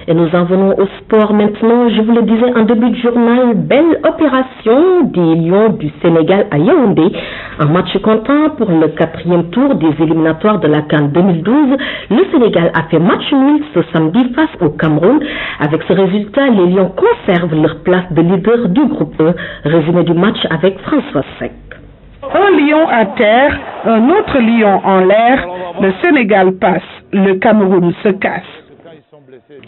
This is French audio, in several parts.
Et nous en venons au sport maintenant. Je vous le disais en début de journal, belle opération des Lions du Sénégal à Yaoundé. Un match comptant pour le 4e tour des éliminatoires de la CAN 2012. Le Sénégal a fait match nul ce samedi face au Cameroun. Avec ce résultat, les Lions conservent leur place de leader du groupe E. Résumé du match avec François Sec. Un lion à terre, un autre lion en l'air, le Sénégal passe, le Cameroun se casse.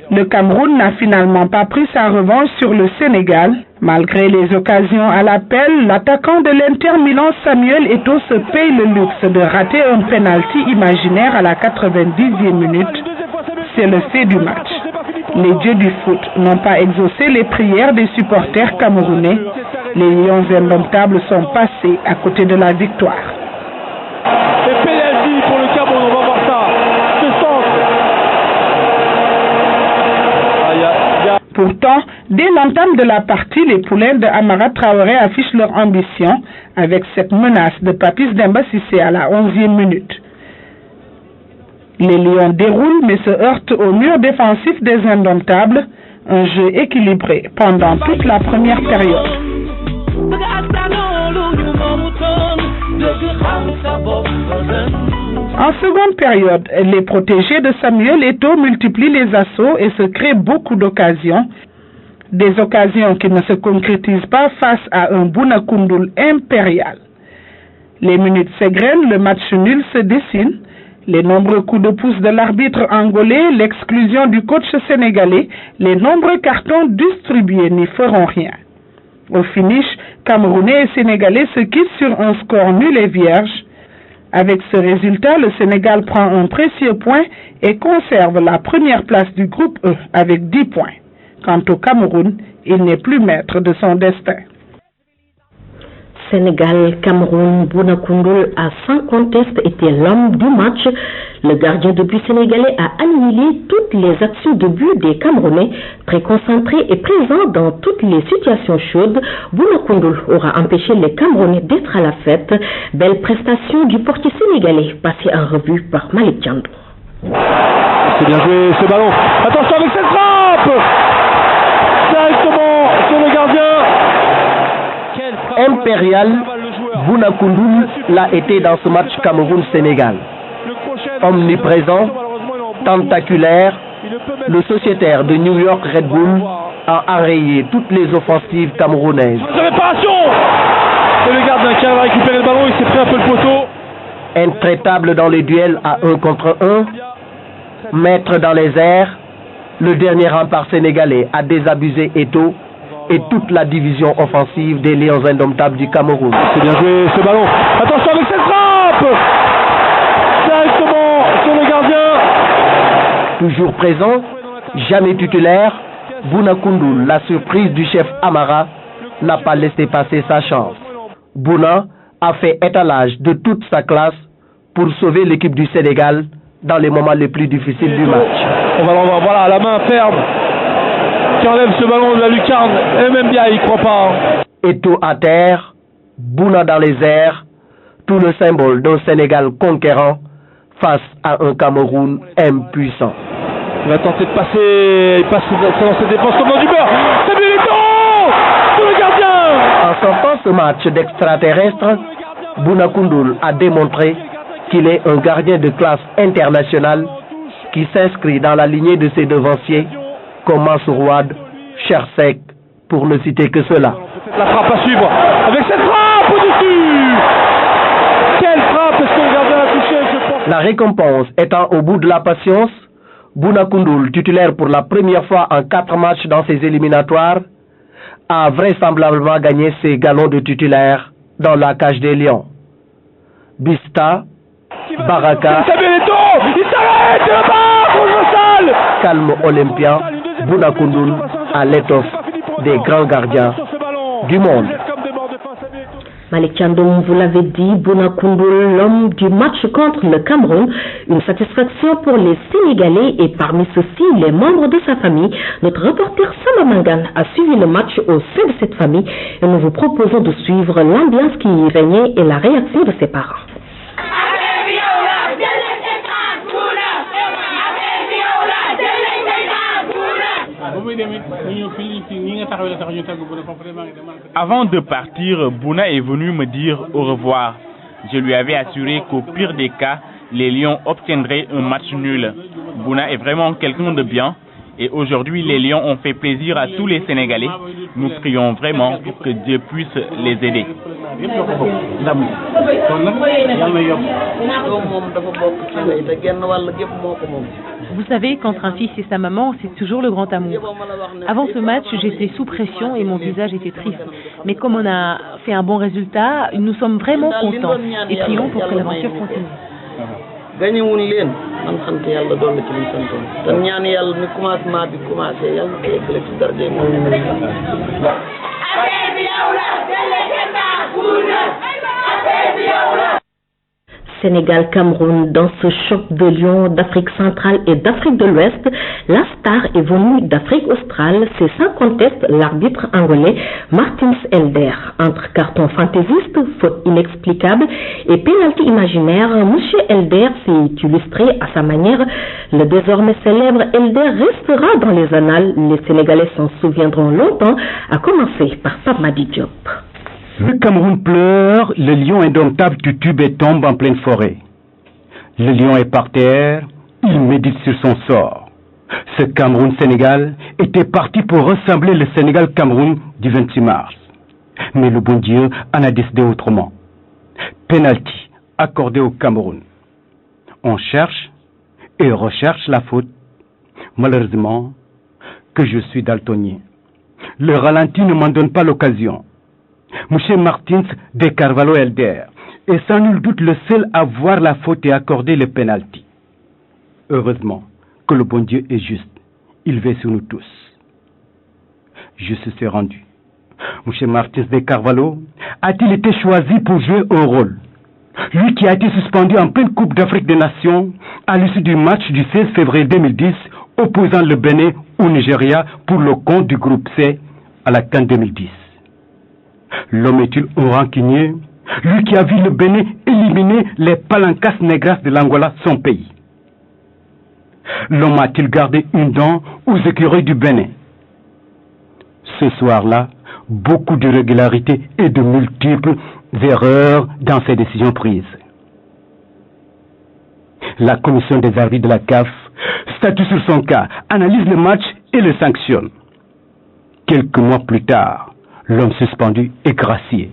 Le Cameroun n'a finalement pas pris sa revanche sur le Sénégal. Malgré les occasions à l'appel, l'attaquant de l'Inter Milan Samuel Eto'o se paye le luxe de rater un penalty imaginaire à la 90e minute. C'est le fait du match. Les dieux du foot n'ont pas exaucé les prières des supporters camerounais. Les Lions indomptables sont passés à côté de la victoire. Et penalty pour le Cameroun, on va voir ça. Ce centre. Pourtant, dès l'entame de la partie, les poulains de Amara Traoré affichent leur ambition avec cette menace de Papis Demba Cissé à la 11e minute. Les Lions déroulent mais se heurtent au mur défensif des indomptables. Un jeu équilibré pendant toute la première période. En seconde période, les protégés de Samuel Eto'o multiplient les assauts et se créent beaucoup d'occasions. Des occasions qui ne se concrétisent pas face à un Bouna Koundoul impérial. Les minutes s'égrènent, le match nul se dessine. Les nombreux coups de pouce de l'arbitre angolais, l'exclusion du coach sénégalais, les nombreux cartons distribués n'y feront rien. Au finish, Camerounais et Sénégalais se quittent sur un score nul et vierge. Avec ce résultat, le Sénégal prend un précieux point et conserve la première place du groupe E avec 10 points. Quant au Cameroun, il n'est plus maître de son destin. Sénégal, Cameroun, Bouna Koundoul a sans conteste été l'homme du match. Le gardien de but sénégalais a annihilé toutes les actions de but des Camerounais, très concentré et présent dans toutes les situations chaudes. Bouna Koundoul aura empêché les Camerounais d'être à la fête. Belle prestation du portier sénégalais, passé en revue par Malik Diandou. C'est bien joué ce ballon. Attention avec cette frappe! Directement sur le gardien. Impérial, Bouna Koundoul l'a été dans ce match Cameroun-Sénégal. Omniprésent, tentaculaire, le sociétaire de New York Red Bull a enrayé toutes les offensives camerounaises. Réparation! C'est le gardien qui a récupéré le ballon, il s'est pris un peu le poteau. Intraitable dans les duels à 1 contre 1, maître dans les airs, le dernier rempart sénégalais a désabusé Eto'o et toute la division offensive des Lions indomptables du Cameroun. C'est bien joué ce ballon. Attention avec cette frappe! Directement sur le gardien. Toujours présent, jamais titulaire, Bouna Koundoul, la surprise du chef Amara, n'a pas laissé passer sa chance. Bouna a fait étalage de toute sa classe pour sauver l'équipe du Sénégal dans les moments les plus difficiles du match. On va l'envoyer, voilà, la main ferme qui enlève ce ballon de la lucarne. Et même bien, il croit pas. Eto'o à terre, Bouna dans les airs, tout le symbole d'un Sénégal conquérant face à un Cameroun impuissant. Il va tenter de passer, il passe dans cette défense comme dans du beurre. Samuel Eto'o sur le gardien. En sortant ce match d'extraterrestre, Bouna Koundoul a démontré qu'il est un gardien de classe internationale qui s'inscrit dans la lignée de ses devanciers comme Mansour Wade, Chersek, pour ne citer que cela. La frappe à suivre avec cette frappe au-dessus. Quelle frappe est-ce que le gardien a touché avec ce point? La récompense étant au bout de la patience, Bouna Koundoul, titulaire pour la première fois en 4 matchs dans ses éliminatoires, a vraisemblablement gagné ses galons de titulaire dans la cage des Lions. Bista, Baraka, Samuel Eto'o, il s'arrête là-bas pour le sale. Calme Olympien, Bouna Koundoul à l'étoffe des grands gardiens du monde. Malik Diandou, vous l'avez dit, Bouna Koundoul, l'homme du match contre le Cameroun, une satisfaction pour les Sénégalais et parmi ceux-ci, les membres de sa famille. Notre reporter Sama Mangan a suivi le match au sein de cette famille et nous vous proposons de suivre l'ambiance qui y régnait et la réaction de ses parents. Avant de partir, Bouna est venu me dire au revoir. Je lui avais assuré qu'au pire des cas, les Lions obtiendraient un match nul. Bouna est vraiment quelqu'un de bien. Et aujourd'hui, les Lions ont fait plaisir à tous les Sénégalais. Nous prions vraiment pour que Dieu puisse les aider. Vous savez, qu'entre un fils et sa maman, c'est toujours le grand amour. Avant ce match, j'étais sous pression et mon visage était triste. Mais comme on a fait un bon résultat, nous sommes vraiment contents et prions pour que l'aventure continue. gañewuñ leen man sant yàlla doon na ci liñ santoon te ñaan yàlla ni commencement bi commencé yàlla ko yeggale ci darje moom Sénégal-Cameroun, dans ce choc de lions d'Afrique centrale et d'Afrique de l'Ouest, la star est venue d'Afrique australe, c'est sans conteste l'arbitre angolais Martins Elder. Entre carton fantaisiste, faute inexplicable et pénalty imaginaire, M. Elder s'est illustré à sa manière. Le désormais célèbre Elder restera dans les annales. Les Sénégalais s'en souviendront longtemps, à commencer par Pape Madi Diop. Le Cameroun pleure, le lion indomptable titube et tombe en pleine forêt. Le lion est par terre, il médite sur son sort. Ce Cameroun-Sénégal était parti pour ressembler le Sénégal-Cameroun du 26 mars. Mais le bon Dieu en a décidé autrement. Penalty accordé au Cameroun. On cherche et recherche la faute. Malheureusement, que je suis daltonien. Le ralenti ne m'en donne pas l'occasion. M. Martins de Carvalho Elder est sans nul doute le seul à voir la faute et accorder le penalty. Heureusement que le bon Dieu est juste. Il veille sur nous tous. Je suis rendu. M. Martins de Carvalho a-t-il été choisi pour jouer un rôle? Lui qui a été suspendu en pleine Coupe d'Afrique des Nations à l'issue du match du 16 février 2010 opposant le Bénin au Nigeria pour le compte du groupe C à la CAN 2010. L'homme est-il un rancunier? Lui qui a vu le Bénin éliminer les Palancas Negras de l'Angola, son pays. L'homme a-t-il gardé une dent aux écureuils du Bénin? Ce soir-là, beaucoup d'irrégularités et de multiples erreurs dans ses décisions prises. La commission des arbitres de la CAF statue sur son cas, analyse le match et le sanctionne. Quelques mois plus tard, l'homme suspendu est gracié.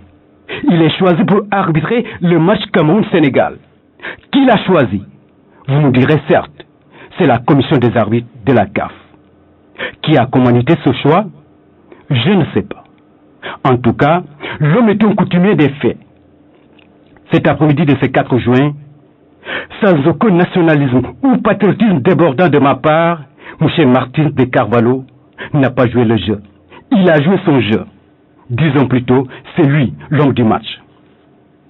Il est choisi pour arbitrer le match Cameroun-Sénégal. Qui l'a choisi? Vous nous direz certes, c'est la commission des arbitres de la CAF. Qui a commandité ce choix? Je ne sais pas. En tout cas, l'homme est un coutumier des faits. Cet après-midi de ce 4 juin, sans aucun nationalisme ou patriotisme débordant de ma part, M. Martins de Carvalho n'a pas joué le jeu. Il a joué son jeu. Disons plutôt, c'est lui, l'homme du match.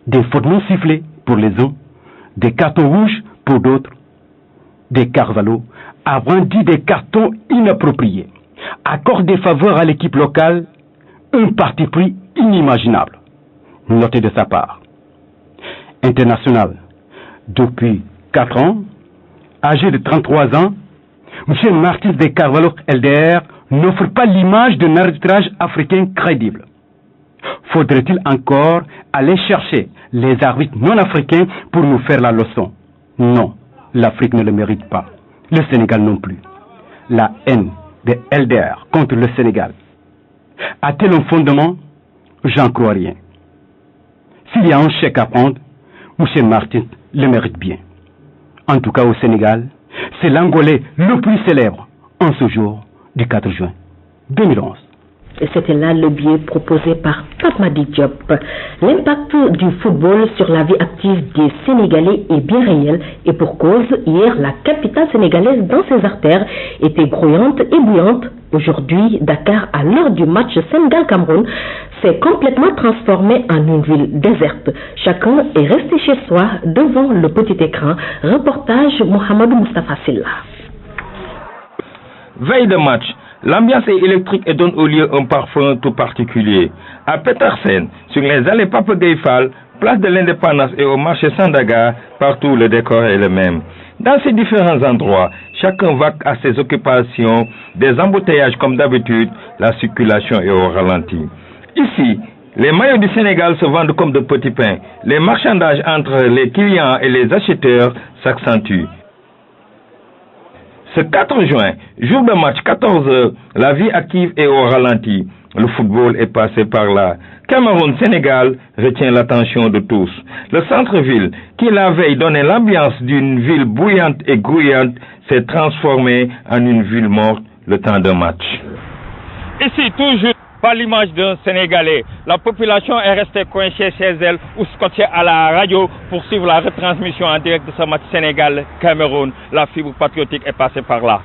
Des fautes non sifflées pour les uns, des cartons rouges pour d'autres. Des Carvalho a brandi des cartons inappropriés, accorde des faveurs à l'équipe locale, un parti pris inimaginable. Notez de sa part. International, depuis 4 ans, âgé de 33 ans, M. Martins de Carvalho Elder n'offre pas l'image d'un arbitrage africain crédible. Faudrait-il encore aller chercher les arbitres non africains pour nous faire la leçon? Non, l'Afrique ne le mérite pas. Le Sénégal non plus. La haine de Elder contre le Sénégal a-t-elle un fondement? J'en crois rien. S'il y a un chèque à prendre, M. Martins le mérite bien. En tout cas au Sénégal, c'est l'Angolais le plus célèbre en ce jour du 4 juin 2011. Et c'était là le biais proposé par Pape Madi Diop. L'impact du football sur la vie active des Sénégalais est bien réel et pour cause, hier la capitale sénégalaise dans ses artères était grouillante et bouillante. Aujourd'hui, Dakar, à l'heure du match Sénégal-Cameroun, s'est complètement transformé en une ville déserte. Chacun est resté chez soi devant le petit écran. Reportage Mohamedou Moustapha Silla. Veille de match, l'ambiance est électrique et donne au lieu un parfum tout particulier. À Petersen, sur les allées Pape Gueye Fall, place de l'Indépendance et au marché Sandaga, partout le décor est le même. Dans ces différents endroits, chacun vaque à ses occupations, des embouteillages comme d'habitude, la circulation est au ralenti. Ici, les maillots du Sénégal se vendent comme de petits pains. Les marchandages entre les clients et les acheteurs s'accentuent. Ce 4 juin, jour de match 14h, la vie active est au ralenti. Le football est passé par là. Cameroun-Sénégal retient l'attention de tous. Le centre-ville, qui la veille donnait l'ambiance d'une ville bouillante et grouillante, s'est transformé en une ville morte le temps d'un match. Ici, toujours par l'image d'un Sénégalais, la population est restée coincée chez elle ou scotchée à la radio pour suivre la retransmission en direct de ce match Sénégal-Cameroun. La fibre patriotique est passée par là.